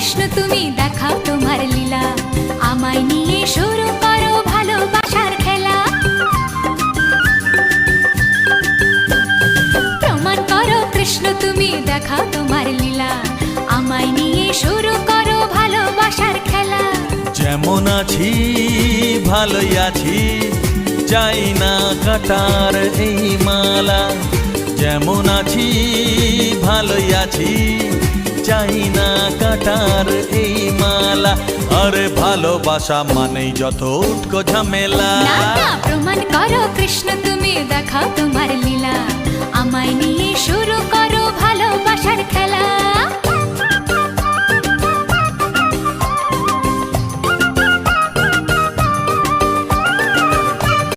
কৃষ্ণ তুমি দেখাও তোমার লীলা, আমায় নিয়ে শুরু করো ভালোবাসার খেলা। প্রমাণ করো কৃষ্ণ তুমি দেখাও তোমার লীলা, আমায় নিয়ে শুরু করো ভালোবাসার খেলা। যেমন আছি ভালোই আছি, চাই না কাটার এই মালা। যেমন আছি ভালোই আছি, চাই না কাটার এই মালা। আরে ভালোবাসা মানেই যত উটকো ঝামেলা। না না, প্রমাণ করো কৃষ্ণ তুমি দেখাও তোমার লীলা।